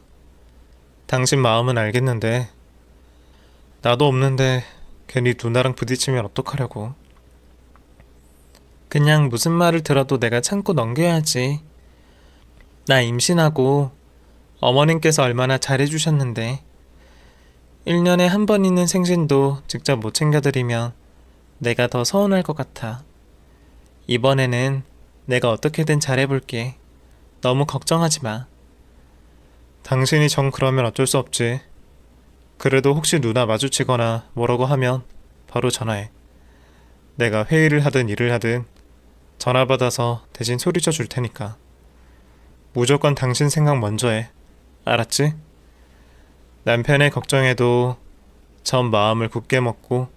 당신 마음은 알겠는데 나도 없는데 괜히 누나랑 부딪히면 어떡하려고. 그냥 무슨 말을 들어도 내가 참고 넘겨야지. 나 임신하고 어머님께서 얼마나 잘해주셨는데 1년에 한 번 있는 생신도 직접 못 챙겨드리면 내가 더 서운할 것 같아. 이번에는 내가 어떻게든 잘해볼게. 너무 걱정하지 마. 당신이 정 그러면 어쩔 수 없지. 그래도 혹시 누나 마주치거나 뭐라고 하면 바로 전화해. 내가 회의를 하든 일을 하든 전화 받아서 대신 소리쳐 줄 테니까. 무조건 당신 생각 먼저 해. 알았지? 남편의 걱정에도 전 마음을 굳게 먹고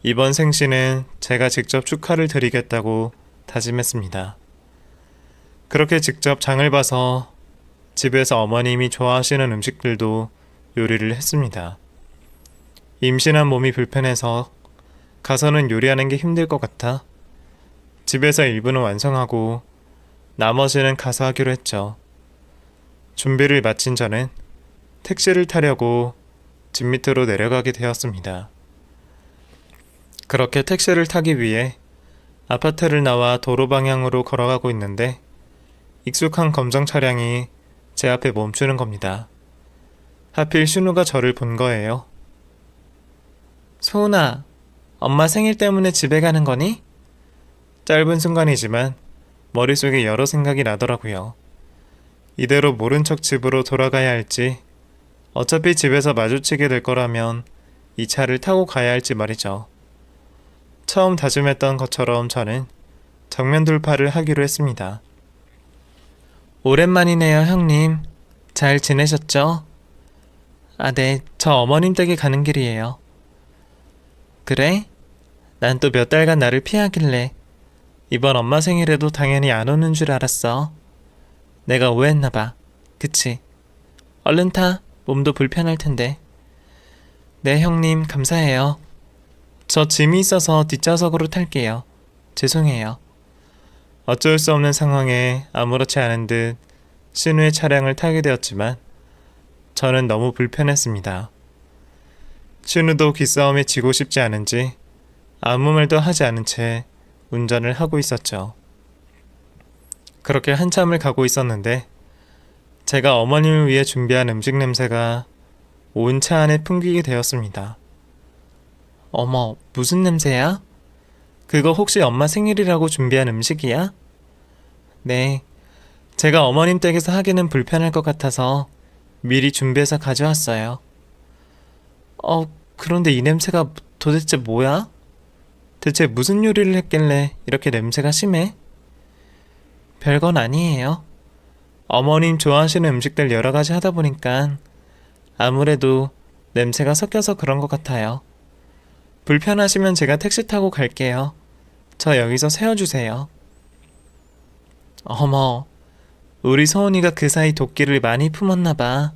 이번 생신은 제가 직접 축하를 드리겠다고 다짐했습니다. 그렇게 직접 장을 봐서 집에서 어머님이 좋아하시는 음식들도 요리를 했습니다. 임신한 몸이 불편해서 가서는 요리하는 게 힘들 것 같아 집에서 일부는 완성하고 나머지는 가서 하기로 했죠. 준비를 마친 저는 택시를 타려고 집 밑으로 내려가게 되었습니다. 그렇게 택시를 타기 위해 아파트를 나와 도로 방향으로 걸어가고 있는데 익숙한 검정 차량이 제 앞에 멈추는 겁니다. 하필 신우가 저를 본 거예요. 소은아, 엄마 생일 때문에 집에 가는 거니? 짧은 순간이지만 머릿속에 여러 생각이 나더라고요. 이대로 모른 척 집으로 돌아가야 할지, 어차피 집에서 마주치게 될 거라면 이 차를 타고 가야 할지 말이죠. 처음 다짐했던 것처럼 저는 정면 돌파를 하기로 했습니다. 오랜만이네요, 형님. 잘 지내셨죠? 아, 네. 저 어머님 댁에 가는 길이에요. 그래? 난 또 몇 달간 나를 피하길래 이번 엄마 생일에도 당연히 안 오는 줄 알았어. 내가 오해했나 봐. 그치? 얼른 타. 몸도 불편할 텐데. 네, 형님. 감사해요. 저 짐이 있어서 뒷좌석으로 탈게요. 죄송해요. 어쩔 수 없는 상황에 아무렇지 않은 듯 신우의 차량을 타게 되었지만 저는 너무 불편했습니다. 신우도 기싸움에 지고 싶지 않은지 아무 말도 하지 않은 채 운전을 하고 있었죠. 그렇게 한참을 가고 있었는데 제가 어머님을 위해 준비한 음식 냄새가 온 차 안에 풍기게 되었습니다. 어머, 무슨 냄새야? 그거 혹시 엄마 생일이라고 준비한 음식이야? 네, 제가 어머님 댁에서 하기는 불편할 것 같아서 미리 준비해서 가져왔어요. 그런데 이 냄새가 도대체 뭐야? 대체 무슨 요리를 했길래 이렇게 냄새가 심해? 별건 아니에요. 어머님 좋아하시는 음식들 여러 가지 하다 보니까 아무래도 냄새가 섞여서 그런 것 같아요. 불편하시면 제가 택시 타고 갈게요. 저 여기서 세워주세요. 어머, 우리 서은이가 그 사이 도끼를 많이 품었나 봐.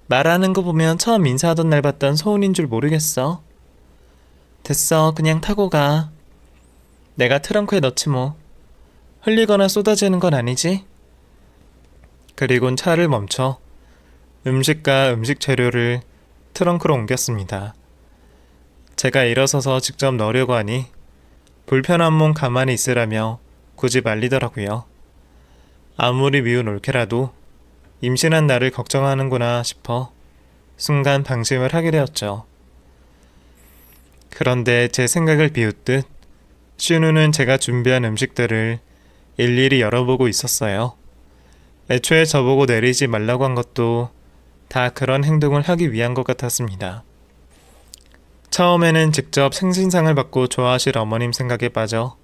말하는 거 보면 처음 인사하던 날 봤던 서은인 줄 모르겠어. 됐어, 그냥 타고 가. 내가 트렁크에 넣지 뭐. 흘리거나 쏟아지는 건 아니지? 그리곤 차를 멈춰 음식과 음식 재료를 트렁크로 옮겼습니다. 제가 일어서서 직접 넣으려고 하니 불편한 몸 가만히 있으라며 굳이 말리더라고요. 아무리 미운 올케라도 임신한 나를 걱정하는구나 싶어 순간 방심을 하게 되었죠. 그런데 제 생각을 비웃듯 신우는 제가 준비한 음식들을 일일이 열어보고 있었어요. 애초에 저보고 내리지 말라고 한 것도 다 그런 행동을 하기 위한 것 같았습니다. 처음에는 직접 생신상을 받고 좋아하실 어머님 생각에 빠져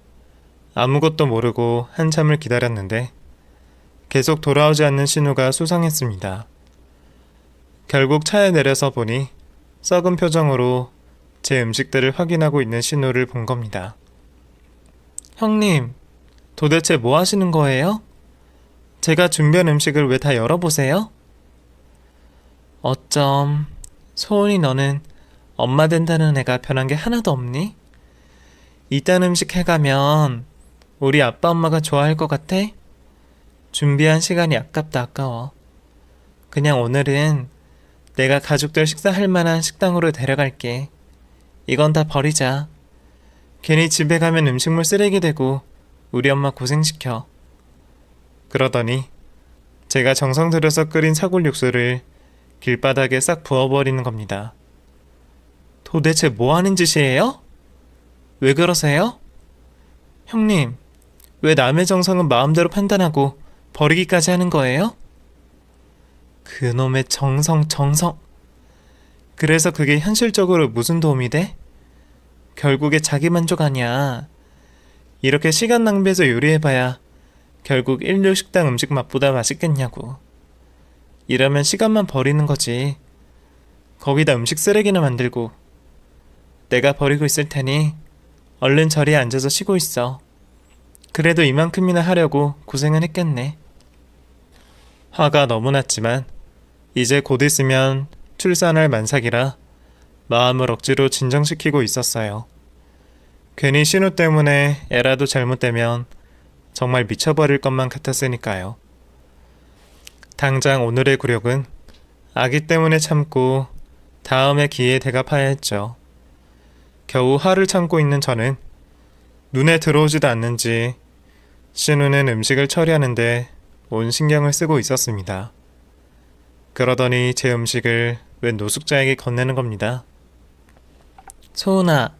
아무것도 모르고 한참을 기다렸는데 계속 돌아오지 않는 신우가 수상했습니다. 결국 차에 내려서 보니 썩은 표정으로 제 음식들을 확인하고 있는 신우를 본 겁니다. 형님, 도대체 뭐 하시는 거예요? 제가 준비한 음식을 왜 다 열어보세요? 어쩜 소은이 너는 엄마 된다는 애가 변한 게 하나도 없니? 이딴 음식 해가면 우리 아빠 엄마가 좋아할 것 같아? 준비한 시간이 아깝다 아까워. 그냥 오늘은 내가 가족들 식사할 만한 식당으로 데려갈게. 이건 다 버리자. 괜히 집에 가면 음식물 쓰레기 되고 우리 엄마 고생시켜. 그러더니 제가 정성 들여서 끓인 사골 육수를 길바닥에 싹 부어버리는 겁니다. 도대체 뭐 하는 짓이에요? 왜 그러세요? 형님, 왜 남의 정성은 마음대로 판단하고 버리기까지 하는 거예요? 그놈의 정성. 그래서 그게 현실적으로 무슨 도움이 돼? 결국에 자기 만족 아니야. 이렇게 시간 낭비해서 요리해봐야 결국 일류 식당 음식 맛보다 맛있겠냐고. 이러면 시간만 버리는 거지. 거기다 음식 쓰레기나 만들고. 내가 버리고 있을 테니 얼른 자리에 앉아서 쉬고 있어. 그래도 이만큼이나 하려고 고생은 했겠네. 화가 너무 났지만 이제 곧 있으면 출산할 만삭이라 마음을 억지로 진정시키고 있었어요. 괜히 신우 때문에 애라도 잘못되면 정말 미쳐버릴 것만 같았으니까요. 당장 오늘의 굴욕은 아기 때문에 참고 다음의 기회에 대갚아야 했죠. 겨우 화를 참고 있는 저는 눈에 들어오지도 않는지 신우는 음식을 처리하는데 온 신경을 쓰고 있었습니다. 그러더니 제 음식을 웬 노숙자에게 건네는 겁니다. 소은아,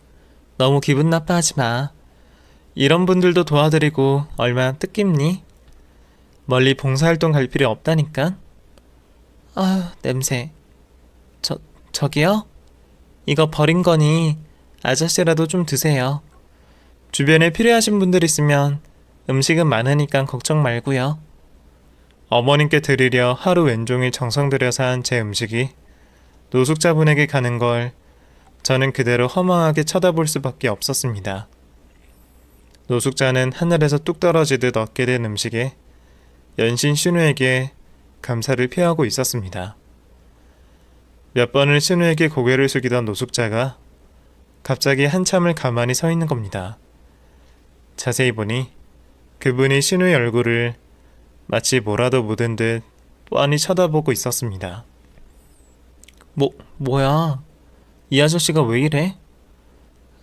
너무 기분 나빠하지 마. 이런 분들도 도와드리고 얼마나 뜻깊니? 멀리 봉사활동 갈 필요 없다니까. 아휴, 냄새. 저기요? 이거 버린 거니 아저씨라도 좀 드세요. 주변에 필요하신 분들 있으면 음식은 많으니까 걱정 말고요. 어머님께 드리려 하루 왼종일 정성 들여서 한 제 음식이 노숙자분에게 가는 걸 저는 그대로 허망하게 쳐다볼 수밖에 없었습니다. 노숙자는 하늘에서 뚝 떨어지듯 얻게 된 음식에 연신 신우에게 감사를 표하고 있었습니다. 몇 번을 신우에게 고개를 숙이던 노숙자가 갑자기 한참을 가만히 서 있는 겁니다. 자세히 보니 그분이 신우의 얼굴을 마치 뭐라도 묻은 듯 뻔히 쳐다보고 있었습니다. 뭐야? 이 아저씨가 왜 이래?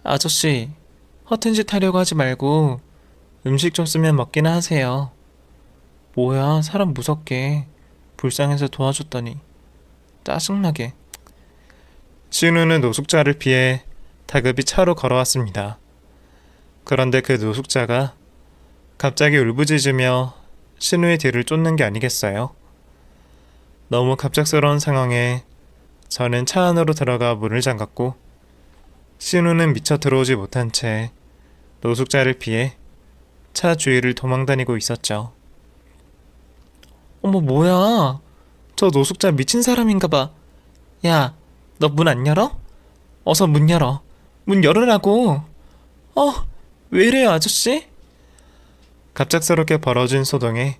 아저씨, 허튼 짓 하려고 하지 말고 음식 줬으면 먹기나 하세요. 뭐야, 사람 무섭게 불쌍해서 도와줬더니 짜증나게. 신우는 노숙자를 피해 다급히 차로 걸어왔습니다. 그런데 그 노숙자가 갑자기 울부짖으며 신우의 뒤를 쫓는 게 아니겠어요? 너무 갑작스러운 상황에 저는 차 안으로 들어가 문을 잠갔고 신우는 미처 들어오지 못한 채 노숙자를 피해 차 주위를 도망다니고 있었죠. 어머, 뭐야? 저 노숙자 미친 사람인가 봐. 야, 너 문 안 열어? 어서 문 열어. 문 열으라고. 왜 이래요, 아저씨? 갑작스럽게 벌어진 소동에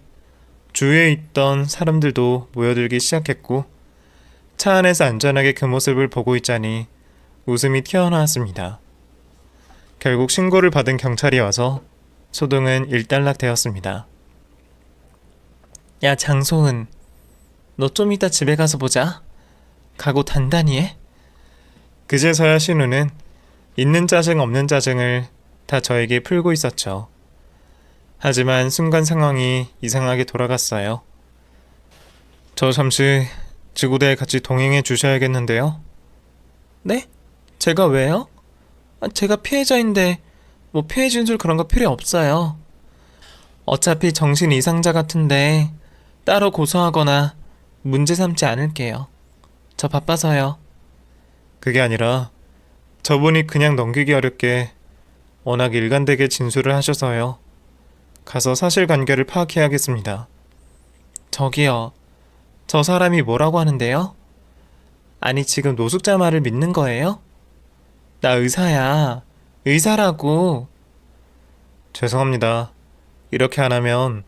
주위에 있던 사람들도 모여들기 시작했고 차 안에서 안전하게 그 모습을 보고 있자니 웃음이 튀어나왔습니다. 결국 신고를 받은 경찰이 와서 소동은 일단락되었습니다. 야, 장소은, 너 좀 이따 집에 가서 보자. 각오 단단히 해. 그제서야 신우는 있는 짜증 없는 짜증을 다 저에게 풀고 있었죠. 하지만 순간 상황이 이상하게 돌아갔어요. 저 잠시 지구대에 같이 동행해 주셔야겠는데요. 네? 제가 왜요? 제가 피해자인데 뭐 피해 진술 그런 거 필요 없어요. 어차피 정신 이상자 같은데 따로 고소하거나 문제 삼지 않을게요. 저 바빠서요. 그게 아니라 저분이 그냥 넘기기 어렵게 워낙 일관되게 진술을 하셔서요. 가서 사실관계를 파악해야겠습니다. 저기요, 저 사람이 뭐라고 하는데요? 아니, 지금 노숙자 말을 믿는 거예요? 나 의사야. 의사라고. 죄송합니다. 이렇게 안 하면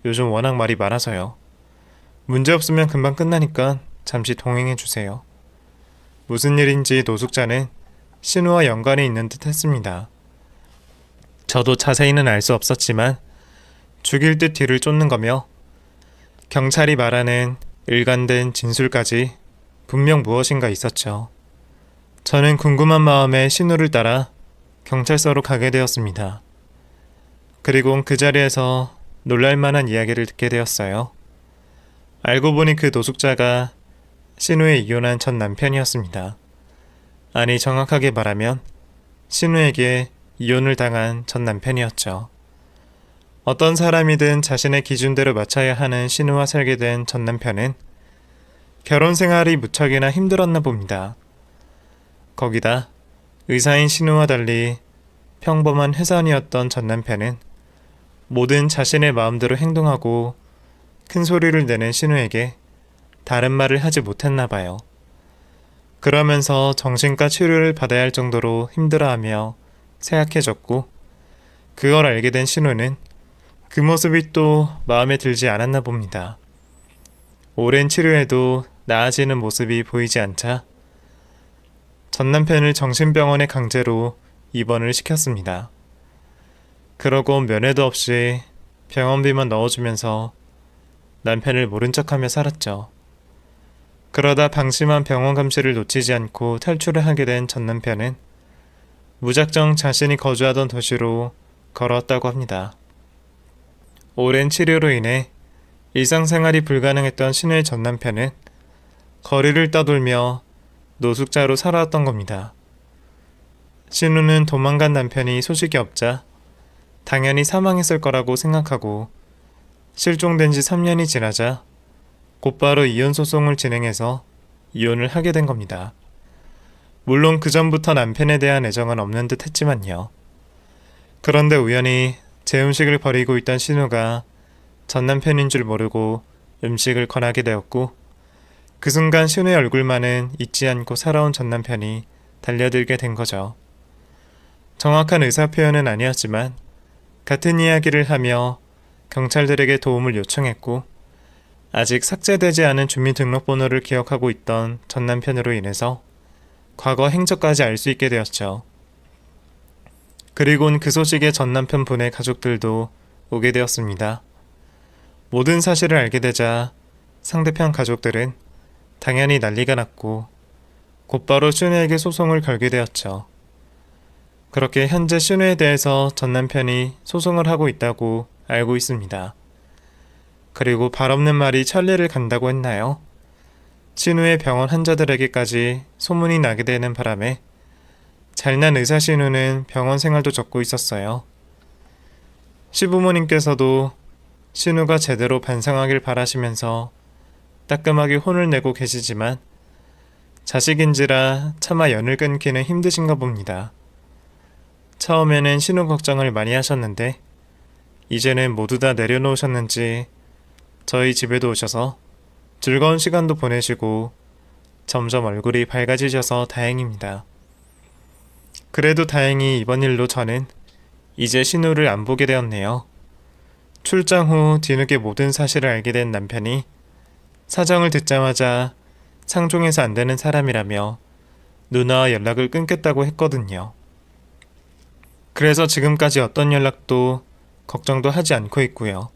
요즘 워낙 말이 많아서요. 문제 없으면 금방 끝나니까 잠시 동행해 주세요. 무슨 일인지 노숙자는 신우와 연관이 있는 듯 했습니다. 저도 자세히는 알 수 없었지만 죽일 듯 뒤를 쫓는 거며 경찰이 말하는 일관된 진술까지 분명 무엇인가 있었죠. 저는 궁금한 마음에 신우를 따라 경찰서로 가게 되었습니다. 그리고 그 자리에서 놀랄만한 이야기를 듣게 되었어요. 알고 보니 그 노숙자가 신우의 이혼한 전 남편이었습니다. 아니, 정확하게 말하면 신우에게 이혼을 당한 전 남편이었죠. 어떤 사람이든 자신의 기준대로 맞춰야 하는 신우와 살게 된 전 남편은 결혼 생활이 무척이나 힘들었나 봅니다. 거기다 의사인 신우와 달리 평범한 회사원이었던 전 남편은 모든 자신의 마음대로 행동하고 큰 소리를 내는 신우에게 다른 말을 하지 못했나 봐요. 그러면서 정신과 치료를 받아야 할 정도로 힘들어하며 쇠약해졌고, 그걸 알게 된 신우는 그 모습이 또 마음에 들지 않았나 봅니다. 오랜 치료에도 나아지는 모습이 보이지 않자 전 남편을 정신병원에 강제로 입원을 시켰습니다. 그러고 면회도 없이 병원비만 넣어주면서 남편을 모른 척하며 살았죠. 그러다 방심한 병원 감시를 놓치지 않고 탈출을 하게 된 전 남편은 무작정 자신이 거주하던 도시로 걸어왔다고 합니다. 오랜 치료로 인해 일상생활이 불가능했던 신우의 전 남편은 거리를 떠돌며 노숙자로 살아왔던 겁니다. 신우는 도망간 남편이 소식이 없자 당연히 사망했을 거라고 생각하고 실종된 지 3년이 지나자 곧바로 이혼 소송을 진행해서 이혼을 하게 된 겁니다. 물론 그 전부터 남편에 대한 애정은 없는 듯 했지만요. 그런데 우연히 제 음식을 버리고 있던 신우가 전 남편인 줄 모르고 음식을 권하게 되었고, 그 순간 신우의 얼굴만은 잊지 않고 살아온 전 남편이 달려들게 된 거죠. 정확한 의사 표현은 아니었지만 같은 이야기를 하며 경찰들에게 도움을 요청했고, 아직 삭제되지 않은 주민등록번호를 기억하고 있던 전 남편으로 인해서 과거 행적까지 알 수 있게 되었죠. 그리고는 그 소식에 전 남편분의 가족들도 오게 되었습니다. 모든 사실을 알게 되자 상대편 가족들은 당연히 난리가 났고 곧바로 신우에게 소송을 걸게 되었죠. 그렇게 현재 신우에 대해서 전 남편이 소송을 하고 있다고 알고 있습니다. 그리고 발 없는 말이 천리를 간다고 했나요? 신우의 병원 환자들에게까지 소문이 나게 되는 바람에 잘난 의사 신우는 병원 생활도 접고 있었어요. 시부모님께서도 신우가 제대로 반성하길 바라시면서 따끔하게 혼을 내고 계시지만 자식인지라 차마 연을 끊기는 힘드신가 봅니다. 처음에는 신우 걱정을 많이 하셨는데 이제는 모두 다 내려놓으셨는지 저희 집에도 오셔서 즐거운 시간도 보내시고 점점 얼굴이 밝아지셔서 다행입니다. 그래도 다행히 이번 일로 저는 이제 신우를 안 보게 되었네요. 출장 후 뒤늦게 모든 사실을 알게 된 남편이 사정을 듣자마자 상종해서 안 되는 사람이라며 누나와 연락을 끊겠다고 했거든요. 그래서 지금까지 어떤 연락도 걱정도 하지 않고 있고요.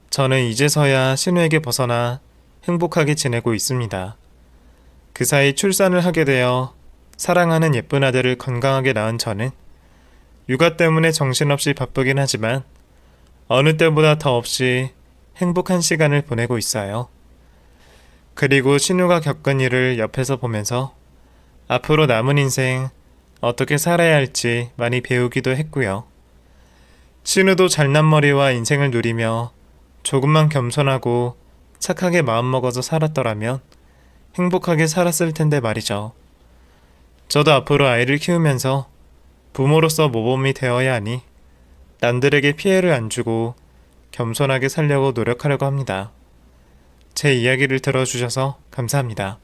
저는 이제서야 신우에게 벗어나 행복하게 지내고 있습니다. 그 사이 출산을 하게 되어 사랑하는 예쁜 아들을 건강하게 낳은 저는 육아 때문에 정신없이 바쁘긴 하지만 어느 때보다 더 없이 행복한 시간을 보내고 있어요. 그리고 신우가 겪은 일을 옆에서 보면서 앞으로 남은 인생 어떻게 살아야 할지 많이 배우기도 했고요. 신우도 잘난머리와 인생을 누리며 조금만 겸손하고 착하게 마음먹어서 살았더라면 행복하게 살았을 텐데 말이죠. 저도 앞으로 아이를 키우면서 부모로서 모범이 되어야 하니 남들에게 피해를 안 주고 겸손하게 살려고 노력하려고 합니다. 제 이야기를 들어주셔서 감사합니다.